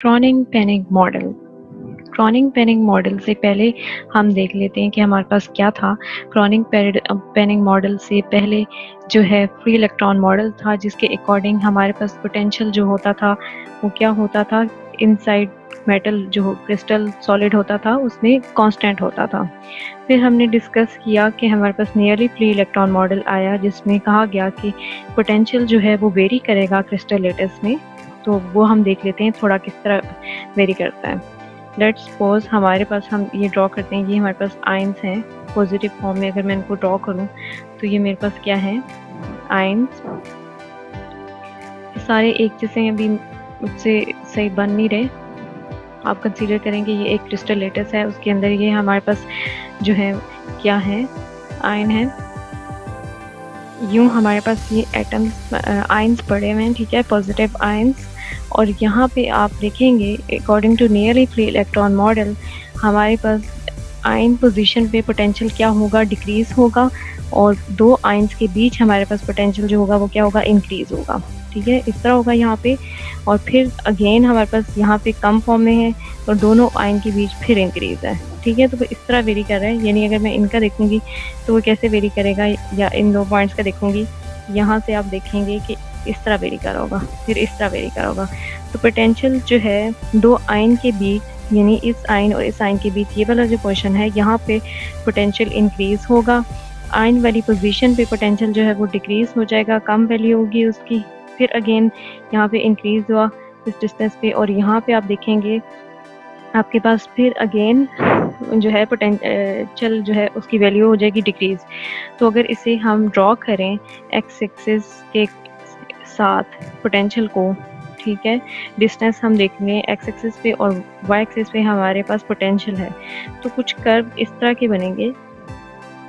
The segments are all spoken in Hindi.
क्रॉनिंग पेनिंग मॉडल। क्रॉनिंग पेनिंग मॉडल से पहले हम देख लेते हैं कि हमारे पास क्या था। क्रॉनिंग पेनिंग मॉडल से पहले जो है फ्री इलेक्ट्रॉन मॉडल था, जिसके अकॉर्डिंग हमारे पास पोटेंशियल जो होता था वो क्या होता था, इनसाइड मेटल जो क्रिस्टल सॉलिड होता था उसमें कांस्टेंट होता था। फिर हमने डिस्कस किया कि हमारे पास नियरली फ्री इलेक्ट्रॉन मॉडल आया, जिसमें कहा गया कि पोटेंशियल जो है वो वेरी करेगा क्रिस्टल लेटिस में। तो वो हम देख लेते हैं थोड़ा किस तरह वेरी करता है। लेट्स सपोज हमारे पास हम ये ड्रॉ करते हैं, ये हमारे पास आयंस हैं पॉजिटिव फॉर्म में। अगर मैं इनको ड्रॉ करूं तो ये मेरे पास क्या है, आयंस। सारे एक जैसे हैं, अभी मुझसे सही बन नहीं रहे। आप कंसीडर करेंगे ये एक क्रिस्टल लेटिस है, उसके अंदर ये हमारे पास जो है क्या है, आयन है। यूं हमारे पास ये एटम्स आयंस पड़े हुए हैं, ठीक है, पॉजिटिव आयंस। और यहाँ पे आप देखेंगे according to nearly free electron model हमारे पास आयन पोजीशन पे पोटेंशियल क्या होगा, डिक्रीज होगा। और दो आयंस के बीच हमारे पास पोटेंशियल जो होगा वो क्या होगा, इंक्रीज होगा। ठीक है, इस तरह होगा यहाँ पे। और फिर अगेन हमारे पास यहाँ पे कम फॉर्म में है और दोनों आयन के बीच फिर इंक्रीज है। ठीक है, तो वो इस तरह वेरी कर रहा है। यानी अगर मैं इनका देखूंगी तो वो कैसे वेरी करेगा, या इन दो पॉइंट्स का देखूंगी, यहाँ से आप देखेंगे कि इस तरह वेरी कर रहा होगा, फिर इस तरह वेरी कर रहा होगा। तो पोटेंशियल जो है दो आयन के बीच, यानी इस आयन और इस आयन के बीच ये वाला जो पोर्शन है, यहाँ पे पोटेंशियल इंक्रीज होगा। आयन वाली पोजीशन पे पोटेंशियल जो है वो डिक्रीज हो जाएगा, कम वैल्यू होगी उसकी। फिर अगेन यहाँ पे इंक्रीज हुआ इस डिस्टेंस पे, और यहाँ पे आप देखेंगे आपके पास फिर अगेन जो है पोटेंशियल जो है उसकी वैल्यू हो जाएगी डिक्रीज। तो अगर इसे हम ड्रॉ करें एक्स एक्सिस के साथ पोटेंशियल को, ठीक है, डिस्टेंस हम देख लें एक्स एक्सिस पे और वाई एक्सिस पे हमारे पास पोटेंशियल है, तो कुछ कर्व इस तरह के बनेंगे।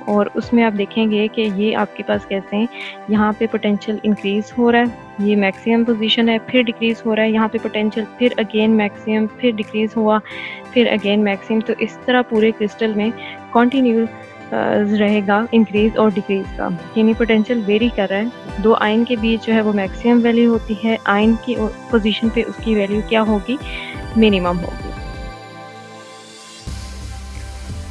और उसमें आप देखेंगे कि ये आपके पास कैसे हैं, यहाँ पे पोटेंशियल इंक्रीज हो रहा है, ये मैक्सिमम पोजीशन है, फिर डिक्रीज हो रहा है, यहाँ पे पोटेंशियल फिर अगेन मैक्सिमम, फिर डिक्रीज हुआ, फिर अगेन मैक्सिमम। तो इस तरह पूरे क्रिस्टल में कॉन्टीन्यू रहेगा इंक्रीज और डिक्रीज का, यानी पोटेंशियल वेरी कर रहा है। दो आयन के बीच जो है वो मैक्सिमम वैल्यू होती है, आयन की पोजीशन पे उसकी वैल्यू क्या होगी, मिनिमम होगी।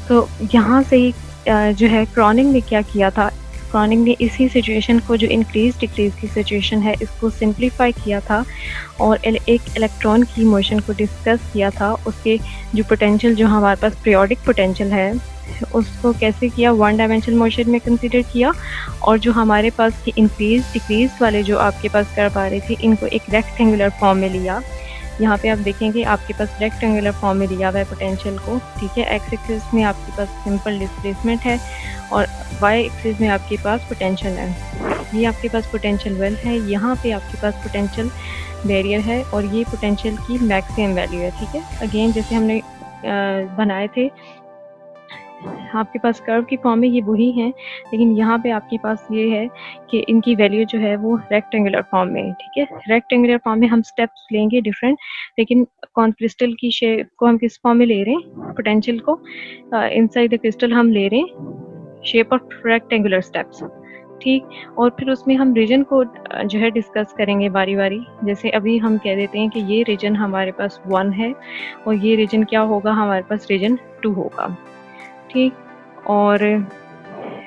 तो यहाँ से ही जो है क्रॉनिंग ने क्या किया था, क्रॉनिंग ने इसी सिचुएशन को, जो इंक्रीज डिक्रीज की सिचुएशन है, इसको सिंप्लीफाई किया था और एक इलेक्ट्रॉन की मोशन को डिस्कस किया था। उसके जो पोटेंशियल जो हमारे पास पीरियोडिक पोटेंशियल है उसको कैसे किया, वन डायमेंशनल मोशन में कंसीडर किया। और जो हमारे पास की इंक्रीज डिक्रीज वाले जो आपके पास कर पा रहे थे, इनको एक रेक्टेंगुलर फॉर्म में लिया। यहाँ पे आप देखेंगे आपके पास रेक्टेंगुलर फॉर्म में दिया हुआ है पोटेंशियल को। ठीक है, एक्स एक्सिस में आपके पास सिंपल डिस्प्लेसमेंट है और वाई एक्सिस में आपके पास पोटेंशियल है। ये आपके पास पोटेंशियल वेल है, यहाँ पे आपके पास पोटेंशियल बैरियर है और ये पोटेंशियल की मैक्सिमम वैल्यू है। ठीक है, अगेन जैसे हमने बनाए थे आपके पास कर्व की फॉर्म में ये वही हैं, लेकिन यहाँ पे आपके पास ये है कि इनकी वैल्यू जो है वो रेक्टेंगुलर फॉर्म में है। ठीक है, रेक्टेंगुलर फॉर्म में हम स्टेप्स लेंगे डिफरेंट, लेकिन कौन क्रिस्टल की शेप को हम किस फॉर्म में ले रहे हैं, पोटेंशियल को इनसाइड द क्रिस्टल हम ले रहे हैं शेप ऑफ रेक्टेंगुलर स्टेप्स। ठीक, और फिर उसमें हम रीजन को जो है डिस्कस करेंगे बारी बारी। जैसे अभी हम कह देते हैं कि ये रीजन हमारे पास 1 है और ये रीजन क्या होगा, हमारे पास रीजन 2 होगा। ठीक, और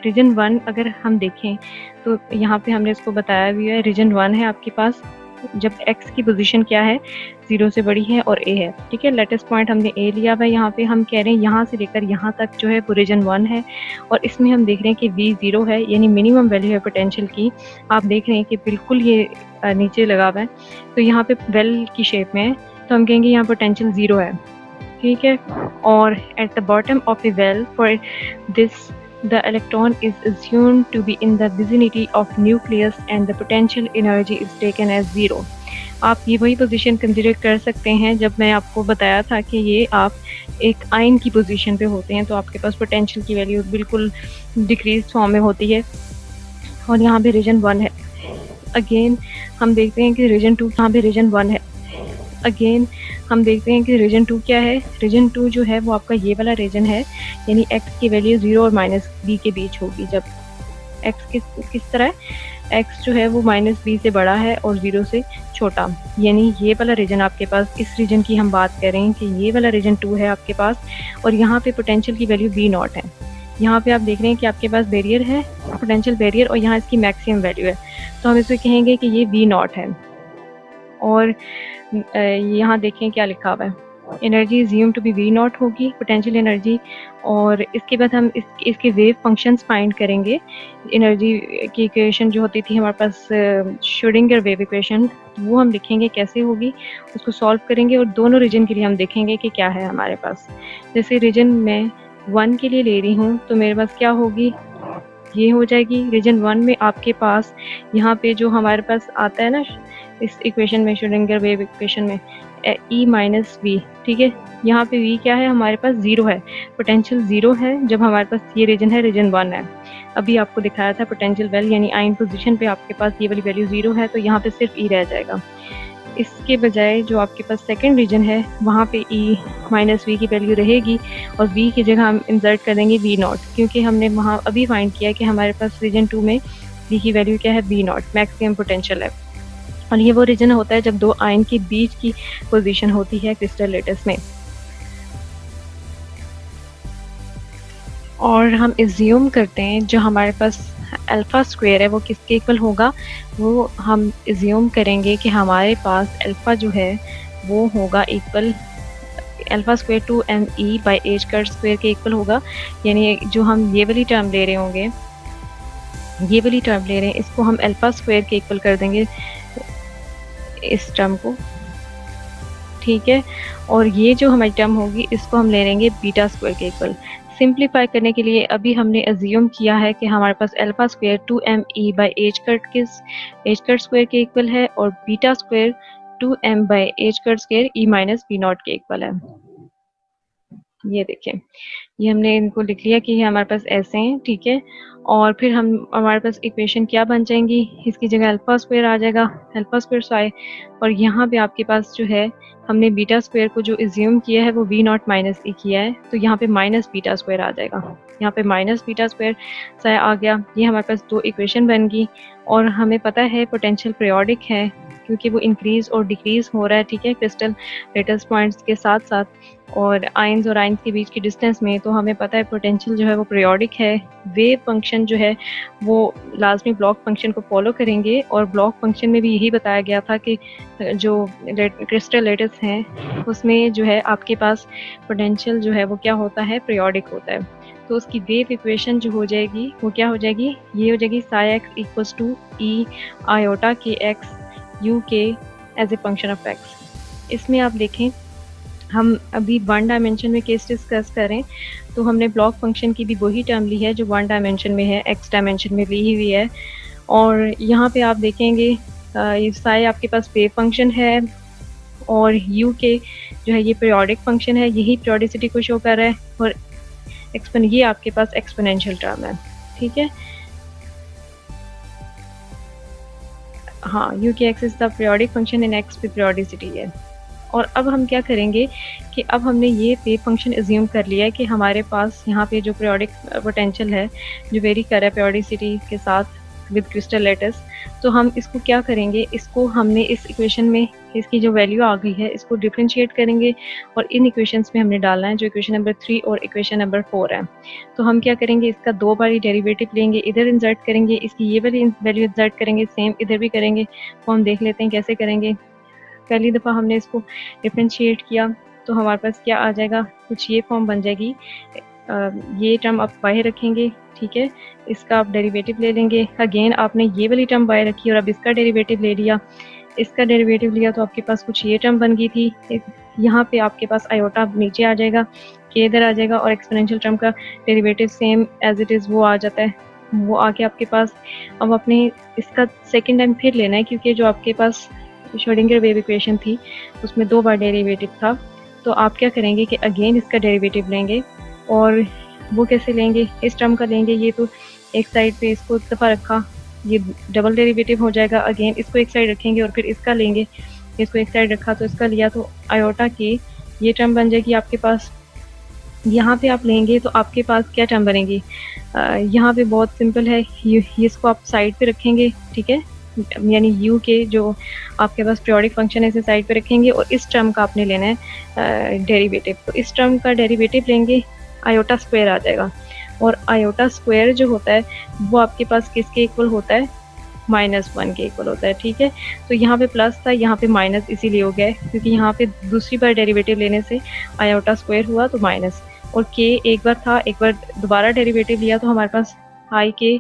रीजन 1 अगर हम देखें तो यहाँ पे हमने इसको बताया भी है, रीजन 1 है आपके पास जब x की पोजीशन क्या है, 0 से बड़ी है और a है। ठीक है, लेटेस्ट पॉइंट हमने a लिया हुआ है, यहाँ पे हम कह रहे हैं यहाँ से लेकर यहाँ तक जो है वो रीजन 1 है। और इसमें हम देख रहे हैं कि v 0 है, यानी मिनिमम वैल्यू है पोटेंशियल की। आप देख रहे हैं कि बिल्कुल ये नीचे लगा हुआ है, तो यहाँ पे वेल की शेप में है, तो हम कहेंगे यहाँ पोटेंशियल 0 है। ठीक है, और at the bottom of a well for this the electron is assumed to be in the vicinity of nucleus and the potential energy is taken as 0। आप ये वही पोजीशन कंसीडर कर सकते हैं जब मैं आपको बताया था कि ये आप एक आयन की पोजीशन पे होते हैं तो आपके पास पोटेंशियल की वैल्यू बिल्कुल डिक्रीज फॉर्म में होती है। और यहाँ पे रीजन 1 है, अगेन हम देखते हैं कि रीजन 2, यहाँ पे रीजन 1 है, अगेन हम देखते हैं कि रीजन 2 क्या है, रीजन 2 जो है वो आपका ये वाला रीजन है, यानी x की वैल्यू 0 और -b के बीच होगी जब एक्स किस तरह है, एक्स जो है वो -b से बड़ा है और 0 से छोटा, यानी ये वाला रीजन आपके पास, इस रीजन की हम बात करें कि ये वाला रीजन 2 है आपके पास, और यहाँ पे पोटेंशियल की वैल्यू V0 है। यहाँ पे आप देख रहे हैं कि आपके पास बैरियर है, पोटेंशियल बैरियर, और यहाँ इसकी मैक्सिमम वैल्यू है, तो हम इसे कहेंगे कि ये V0 है। और यहाँ देखें क्या लिखा हुआ है, energy assume to be V0 होगी, पोटेंशियल एनर्जी, और इसके बाद हम इसके वेव फंक्शंस फाइंड करेंगे। एनर्जी की इक्वेशन जो होती थी हमारे पास श्रोडिंगर वेव इक्वेशन, वो हम लिखेंगे कैसे होगी, उसको सॉल्व करेंगे, और दोनों रीजन के लिए हम देखेंगे कि क्या है हमारे पास। जैसे रीजन मैं 1 के लिए ले रही हूँ तो मेरे पास क्या होगी, ये हो जाएगी। रीजन 1 में आपके पास यहाँ पे जो हमारे पास आता है ना इस इक्वेशन में, श्रोडिंगर वेव इक्वेशन में, E माइनस वी, ठीक है। यहाँ पे V क्या है, हमारे पास 0 है, पोटेंशियल 0 है जब हमारे पास ये रीजन है, रीजन 1 है। अभी आपको दिखाया था पोटेंशियल वैल्यू, यानी आयन पोजीशन पे आपके पास ये वाली वैल्यू 0 है, तो यहाँ पे सिर्फ E रह जाएगा। इसके बजाय जो आपके पास सेकंड रीजन है वहाँ पे E माइनस वी की वैल्यू रहेगी, और V की जगह हम इंसर्ट कर देंगे V0, क्योंकि हमने वहाँ अभी फाइंड किया कि हमारे पास रीजन 2 में V की वैल्यू क्या है, V0 मैक्सिमम पोटेंशियल है। और ये वो रीजन होता है जब दो आयन के बीच की पोजीशन होती है क्रिस्टल लेटिस में। और हम एज्यूम करते हैं जो हमारे पास अल्फ़ा स्क्वायर है वो किसके इक्वल होगा, वो हम एज्यूम करेंगे कि हमारे पास अल्फ़ा जो है वो होगा इक्वल अल्फ़ा स्क्वायर 2me/h² के इक्वल होगा। यानी जो हम ये वाली टर्म ले रहे होंगे, ये वाली टर्म ले रहे हैं, इसको हम अल्फ़ा स्क्वायर के इक्वल कर देंगे इस टर्म को, ठीक है। और ये जो हमारी टर्म होगी इसको हम ले लेंगे बीटा स्क्वायर के इक्वल। सिंप्लीफाई करने के लिए अभी हमने अज्यूम किया है कि हमारे पास अल्फ़ा स्क्वायर 2me/h² के इक्वल है, और beta square 2m/h² E minus V0 के इक्वल है। ये देखें, ये हमने इनको लिख लिया कि ये हमारे पास ऐसे हैं, ठीक है। और फिर हमारे पास इक्वेशन क्या बन जाएंगी, इसकी जगह अल्फ़ा स्क्वायर आ जाएगा, अल्फ़ा स्क्वायर साई, और यहाँ पे आपके पास जो है हमने बीटा स्क्वायर को जो एज्यूम किया है वो V0 माइनस E किया है, तो यहाँ पे माइनस बीटा स्क्वायर आ जाएगा, यहाँ पे माइनस बीटा स्क्वायर साई आ गया। ये हमारे पास दो इक्वेशन बन गई, और हमें पता है पोटेंशियल पीरियोडिक है क्योंकि वो इंक्रीज़ और डिक्रीज़ हो रहा है, ठीक है, क्रिस्टल लेटिस पॉइंट्स के साथ साथ और आयंस और आयंस के बीच की डिस्टेंस में। तो हमें पता है पोटेंशियल जो है वो पीरियोडिक है। वेव फंक्शन जो है वो लाजमी ब्लॉक फंक्शन को फॉलो करेंगे, और ब्लॉक फंक्शन में भी यही बताया गया था कि जो क्रिस्टल लेटिस हैं उसमें जो है आपके पास पोटेंशियल जो है वो क्या होता है, पीरियोडिक होता है। तो उसकी वेव इक्वेशन जो हो जाएगी वो क्या हो जाएगी, ये हो जाएगी psi x equals to e iota k x u k as a function of x. इसमें आप देखें, हम अभी 1 डायमेंशन में केस डिस्कस करें तो हमने ब्लॉक फंक्शन की भी वही टर्म ली है जो 1 डायमेंशन में है, x डायमेंशन में ली हुई है। और यहाँ पे आप देखेंगे ये साई आपके पास वेव फंक्शन है, और u के जो है ये पीरियोडिक फंक्शन है, यही पीरियोडिसिटी को शो कर रहा है, और ये आपके पास एक्सपोनेंशियल टर्म है, ठीक है। हाँ, u के x is the periodic function in x पे पीरियोडिसिटी है। और अब हम क्या करेंगे कि अब हमने ये वेव फंक्शन एज्यूम कर लिया है कि हमारे पास यहाँ पे जो पीरियोडिक पोटेंशियल है जो वेरी कर रहा है पीरियोडिसिटी के साथ विद क्रिस्टल लेटिस, तो हम इसको क्या करेंगे, इसको हमने इस इक्वेशन में इसकी जो वैल्यू आ गई है इसको डिफरेंशिएट करेंगे, और इन इक्वेशंस में हमने डालना है जो इक्वेशन नंबर 3 और इक्वेशन नंबर 4 है। तो हम क्या करेंगे, इसका 2 बारी डेरिवेटिव लेंगे, इधर इंसर्ट करेंगे, इसकी ये वाली वैल्यू इंसर्ट करेंगे, सेम इधर भी करेंगे। तो हम देख लेते हैं कैसे करेंगे। पहली दफ़ा हमने इसको डिफरेंशिएट किया तो हमारे पास क्या आ जाएगा, कुछ ये फॉर्म बन जाएगी। ये टर्म आप बाहर रखेंगे, ठीक है, इसका आप डेरिवेटिव ले लेंगे। अगेन आपने ये वाली टर्म बाहर रखी और अब इसका डेरिवेटिव ले लिया, इसका डेरिवेटिव लिया तो आपके पास कुछ ये टर्म बन गई थी। यहाँ पे आपके पास आयोटा नीचे आ जाएगा, के इधर आ जाएगा, और एक्सपोनेंशियल टर्म का derivative same as it is वो आ जाता है, वो आके आपके पास। अब अपने इसका सेकेंड टाइम फिर लेना है क्योंकि जो आपके पास श्रोडिंगर वेव इक्वेशन थी उसमें 2 बार डेरिवेटिव था। तो आप क्या करेंगे कि अगेन इसका डेरिवेटिव लेंगे, और वो कैसे लेंगे, इस टर्म का लेंगे। ये तो एक साइड पे इसको एक दफ़ा रखा, ये डबल डेरिवेटिव हो जाएगा। अगेन इसको एक साइड रखेंगे और फिर इसका लेंगे, इसको एक साइड रखा तो इसका लिया, तो आयोटा की ये टर्म बन जाएगी आपके पास। यहाँ पे आप लेंगे तो आपके पास क्या टर्म बनेगी, यहाँ पे बहुत सिंपल है, इसको आप साइड पे रखेंगे, ठीक है, यानी u के जो आपके पास पीरियोडिक फंक्शन है इसे साइड पे रखेंगे और इस टर्म का आपने लेना है डेरिवेटिव। तो इस टर्म का डेरिवेटिव लेंगे, आयोटा स्क्वायर आ जाएगा, और आयोटा स्क्वायर जो होता है वो आपके पास किसके इक्वल होता है, -1 के इक्वल होता है, ठीक है। तो यहाँ पे प्लस था, यहाँ पे माइनस इसीलिए हो गया है क्योंकि यहाँ पे दूसरी बार डेरिवेटिव लेने से आयोटा स्क्वायर हुआ तो माइनस, और के एक बार था, एक बार दोबारा डेरिवेटिव लिया तो हमारे पास आई के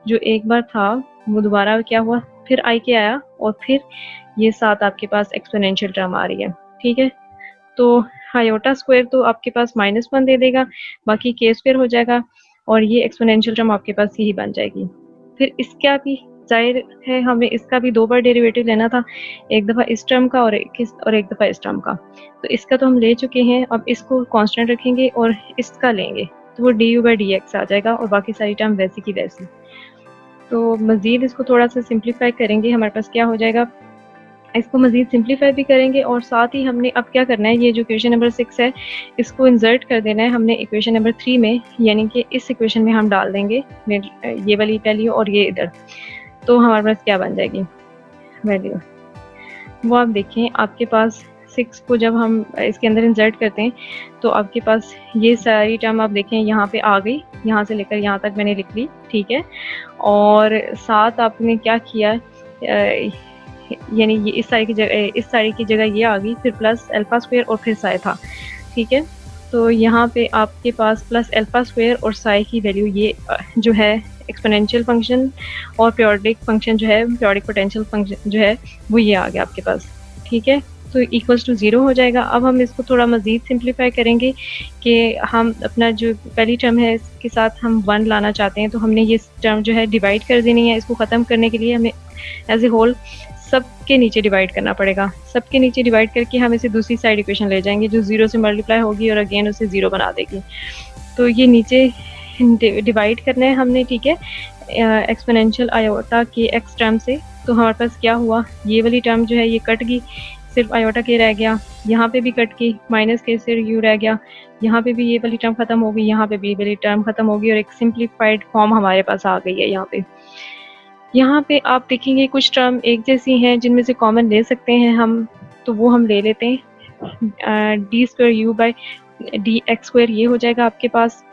जो एक बार था वो दोबारा क्या हुआ, फिर आई के आया, और फिर ये साथ आपके पास एक्सपोनेंशियल टर्म आ रही है, ठीक है। तो आयोटा स्क्वायर तो आपके पास -1 दे देगा, बाकी के स्क्वायर हो जाएगा, और ये एक्सपोनेंशियल टर्म आपके पास यही बन जाएगी। फिर इसका भी जाहिर है हमें इसका भी 2 बार डेरिवेटिव लेना था, एक दफ़ा इस टर्म का और एक दफ़ा इस टर्म का। तो इसका तो हम ले चुके हैं, अब इसको कांस्टेंट रखेंगे और इसका लेंगे तो वो du/dx आ जाएगा, और बाकी सारी टर्म वैसी की वैसी। तो मज़ीद इसको थोड़ा सा सिंप्लीफाई करेंगे, हमारे पास क्या हो जाएगा, इसको मज़ीद सिंप्लीफाई भी करेंगे, और साथ ही हमने अब क्या करना है, ये जो इक्वेशन नंबर 6 है इसको इंसर्ट कर देना है हमने इक्वेशन नंबर 3 में, यानी कि इस इक्वेशन में हम डाल देंगे ये वाली वैल्यू और ये इधर। तो हमारे पास क्या बन जाएगी वैल्यू, वो आप देखें, आपके पास 6 को जब हम इसके अंदर इंसर्ट करते हैं तो आपके पास ये सारी टर्म आप देखें यहाँ पे आ गई, यहाँ से लेकर यहाँ तक मैंने लिख ली, ठीक है। और साथ आपने क्या किया, यानी ये इस साइड की जगह ये आ गई, फिर प्लस अल्फा स्क्वायर और फिर साई था, ठीक है। तो यहाँ पे आपके पास प्लस अल्फा स्क्वायर और साई की वैल्यू ये जो है एक्सपोनेंशियल फंक्शन और पीरियोडिक फंक्शन जो है, पीरियोडिक पोटेंशियल फंक्शन जो है वो ये आ गया आपके पास, ठीक है। तो इक्वल्स टू 0 हो जाएगा। अब हम इसको थोड़ा मज़ीद सिंप्लीफाई करेंगे कि हम अपना जो पहली टर्म है इसके साथ हम 1 लाना चाहते हैं, तो हमने ये टर्म जो है डिवाइड कर देनी है। इसको ख़त्म करने के लिए हमें एज ए होल सब के नीचे डिवाइड करना पड़ेगा, सब के नीचे डिवाइड करके हम इसे दूसरी साइड इक्वेशन ले जाएंगे जो 0 से मल्टीप्लाई होगी और अगेन उसे 0 बना देगी। तो ये नीचे डिवाइड करना है हमने, ठीक है, exponential iota k x term से। तो हमारे पास क्या हुआ, ये वाली टर्म जो है ये कट गई, सिर्फ आयोटा के रह गया, यहाँ पे भी कट गई, माइनस के से यू रह गया, यहाँ पे भी ये वाली टर्म खत्म हो गई, यहाँ पे भी ये वाली टर्म खत्म हो गई, और एक सिंप्लीफाइड फॉर्म हमारे पास आ गई है। यहाँ पे आप देखेंगे कुछ टर्म एक जैसी हैं जिनमें से कॉमन ले सकते हैं हम, तो वो हम ले लेते हैं। d²u/dx² ये हो जाएगा आपके पास,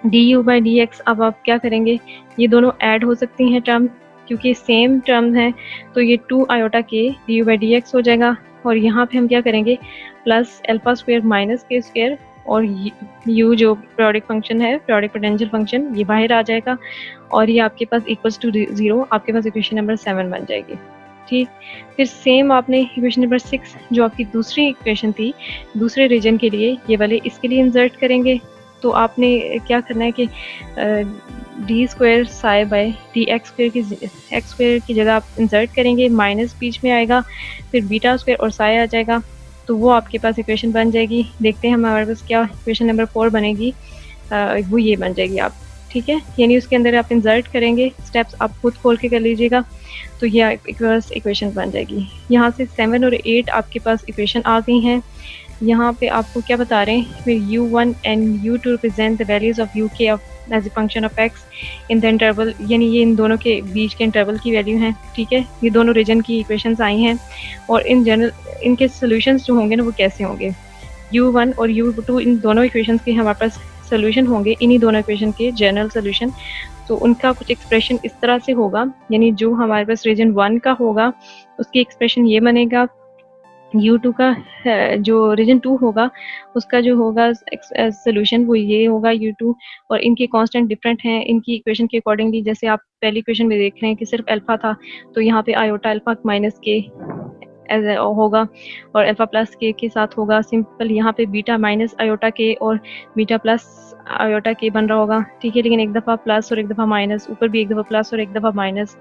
du/dx। अब आप क्या करेंगे, ये दोनों ऐड हो सकती हैं टर्म, क्योंकि सेम टर्म है, तो ये 2 आयोटा के du/dx हो जाएगा, और यहाँ पे हम क्या करेंगे, प्लस अल्फा स्क्वायर माइनस के स्क्वायर, और u जो पीरियोडिक फंक्शन है, पीरियोडिक पोटेंशियल फंक्शन, ये बाहर आ जाएगा, और ये आपके पास इक्वल्स टू 0, आपके पास इक्वेशन नंबर 7 बन जाएगी, ठीक। फिर सेम आपने इक्वेशन नंबर 6 जो आपकी दूसरी इक्वेशन थी दूसरे रीजन के लिए, ये वाले इसके लिए इंसर्ट करेंगे। तो आपने क्या करना है कि d² साई बाय x² की जगह आप इंसर्ट करेंगे, माइनस बीच में आएगा, फिर बीटा स्क्वायर और साई आ जाएगा, तो वो आपके पास इक्वेशन बन जाएगी। देखते हैं हमारे पास क्या इक्वेशन नंबर 4 बनेगी, वो ये बन जाएगी आप, ठीक है। यानी उसके अंदर आप इंसर्ट करेंगे, स्टेप्स आप खुद खोल के कर लीजिएगा, तो ये इक्वेशन बन जाएगी। यहाँ से 7 और 8 आपके पास इक्वेशन आ गई हैं। यहाँ पे आपको क्या बता रहे हैं, फिर u1 and u2 represent the values of uk as a function of x in the interval, यानी ये इन दोनों के बीच के इंटरवल की वैल्यू हैं, ठीक है। ये दोनों रीजन की इक्वेशंस आई हैं, और इन जनरल इनके सोल्यूशंस जो होंगे ना वो कैसे होंगे, u1 और u2 इन दोनों इक्वेशंस के हमारे पास सोल्यूशन होंगे, इन्हीं दोनों इक्वेशन के जनरल सोल्यूशन। तो उनका कुछ एक्सप्रेशन इस तरह से होगा, यानी जो हमारे पास रीजन 1 का होगा उसकी एक्सप्रेशन ये बनेगा, u2 का जो रीजन 2 होगा उसका जो होगा सोल्यूशन वो ये होगा u2, और इनके कांस्टेंट डिफरेंट हैं इनकी इक्वेशन के अकॉर्डिंगली। जैसे आप पहली इक्वेशन में देख रहे हैं कि सिर्फ अल्फा था, तो यहाँ पे आयोटा अल्फा माइनस के होगा, और अल्फा प्लस के साथ होगा सिंपल, यहाँ पे बीटा माइनस आयोटा के और बीटा प्लस आयोटा के बन रहा होगा, ठीक है। लेकिन एक दफ़ा प्लस और एक दफ़ा माइनस, ऊपर भी एक दफ़ा प्लस और एक दफ़ा माइनस,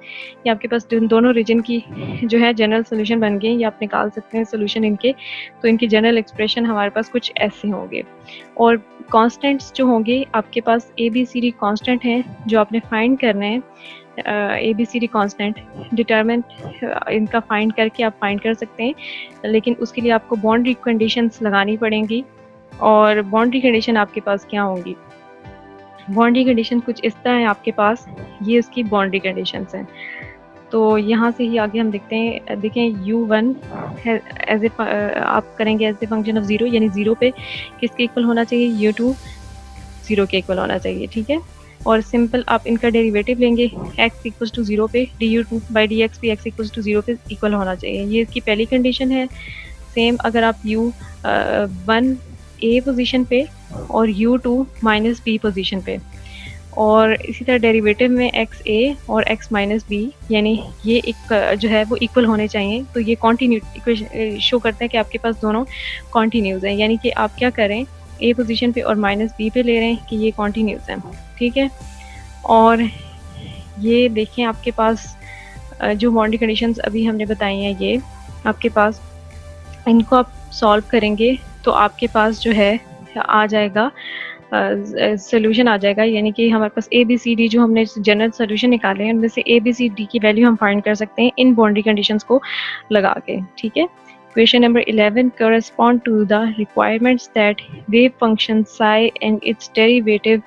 ये आपके पास दोनों रीजन की जो है जनरल सोल्यूशन बन गए, ये आप निकाल सकते हैं सोल्यूशन इनके। तो इनकी जनरल एक्सप्रेशन हमारे पास कुछ ऐसे होंगे, और कांस्टेंट्स जो होंगे आपके पास ABCD कांस्टेंट हैं जो आपने फाइंड करने हैं। ABCD कांस्टेंट डिटरमिन इनका फाइंड करके आप फाइंड कर सकते हैं, लेकिन उसके लिए आपको बाउंड्री कंडीशंस लगानी पड़ेंगी। और बाउंड्री कंडीशन आपके पास क्या होंगी? बाउंड्री कंडीशन कुछ इस तरह है आपके पास, ये उसकी बाउंड्री कंडीशंस हैं। तो यहाँ से ही आगे हम देखते हैं, देखें u1 एज ए आप करेंगे एज ए फंक्शन ऑफ 0, यानी 0 पे किसके इक्वल होना चाहिए? u2 0 के इक्वल होना चाहिए, ठीक है। और सिंपल आप इनका डेरिवेटिव लेंगे, x इक्वल्स टू 0 पे du2 बाई dx भी x इक्वल्स टू 0 पे इक्वल होना चाहिए, ये इसकी पहली कंडीशन है। सेम अगर आप u1 a पोजीशन पे और u2 माइनस b पोजीशन पे, और इसी तरह डेरिवेटिव में एक्स ए और एक्स माइनस बी, यानी ये एक जो है वो इक्वल होने चाहिए। तो ये कॉन्टीन्यू इक्वेशन शो करता है कि आपके पास दोनों कॉन्टीन्यूज हैं, यानी कि आप क्या करें, ए पोजीशन पे और माइनस बी पे ले रहे हैं कि ये कॉन्टीन्यूज हैं, ठीक है। और ये देखें आपके पास जो बाउंड्री कंडीशंस अभी हमने बताई हैं, ये आपके पास, इनको आप सॉल्व करेंगे तो आपके पास जो है आ जाएगा सोल्यूशन आ जाएगा, यानी कि हमारे पास ए बी सी डी जो हमने जनरल सोल्यूशन निकाले हैं उनमें से ए बी सी डी की वैल्यू हम फाइंड कर सकते हैं इन बाउंड्री कंडीशंस को लगा के, ठीक है। Question number 11 correspond to the requirements that wave function psi and its derivative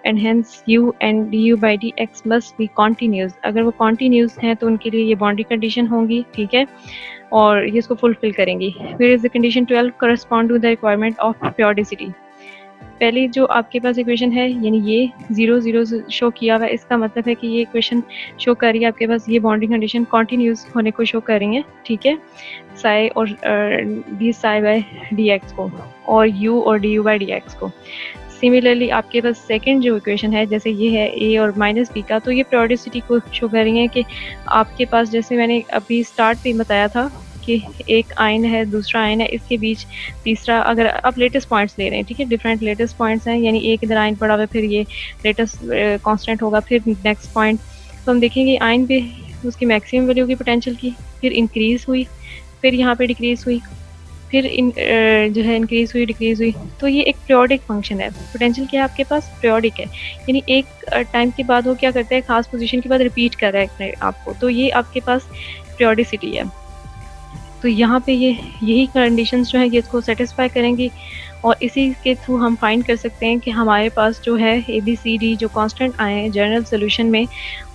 and hence u and du by dx must be continuous। अगर वो continuous हैं तो उनके लिए ये बाउंड्री कंडीशन होंगी, ठीक है, और ये इसको फुलफिल करेंगी। Where is the condition 12 correspond to the requirement of periodicity। पहली जो आपके पास इक्वेशन है, यानी ये 0 0 शो किया हुआ है, इसका मतलब है कि ये इक्वेशन शो कर रही है आपके पास ये बाउंड्री कंडीशन कॉन्टीन्यूस होने को शो कर रही है, ठीक है, साई और d psi by d x को और यू और d u by d x को। सिमिलरली आपके पास सेकंड जो इक्वेशन है, जैसे ये है ए और माइनस बी का, तो ये periodicity को शो कर रही है कि आपके पास, जैसे मैंने अभी स्टार्ट पे बताया था कि एक आयन है दूसरा आयन है, इसके बीच तीसरा, अगर आप लेटेस्ट पॉइंट्स ले रहे हैं, ठीक है, डिफरेंट लेटेस्ट पॉइंट्स हैं, यानी एक इधर आयन पड़ा हुआ है, फिर ये लेटेस्ट कांस्टेंट होगा, फिर नेक्स्ट पॉइंट, तो हम देखेंगे आयन पे उसकी मैक्सिमम वैल्यू की पोटेंशियल की, फिर इंक्रीज हुई, फिर यहाँ पे डिक्रीज हुई, फिर जो है इंक्रीज हुई, डिक्रीज हुई। तो ये एक पीरियोडिक फंक्शन है। पोटेंशियल क्या है आपके पास? पीरियोडिक है, यानी एक टाइम के बाद वो क्या करता है, खास पोजीशन के बाद रिपीट कर रहा है अपने आपको, तो ये आपके पास पीरियोडिसिटी है। तो यहाँ पे ये यही कंडीशंस जो है ये इसको सेटिस्फाई करेंगी, और इसी के थ्रू हम फाइंड कर सकते हैं कि हमारे पास जो है ए बी सी डी जो कांस्टेंट आए हैं जनरल सोल्यूशन में,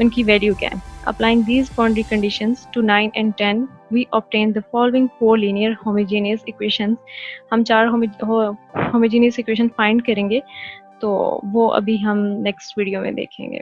उनकी वैल्यू क्या है। Applying these boundary conditions to 9 and 10 we obtain the following 4 linear homogeneous equations। हम 4 homogeneous equation फाइंड करेंगे, तो वो अभी हम नेक्स्ट वीडियो में देखेंगे।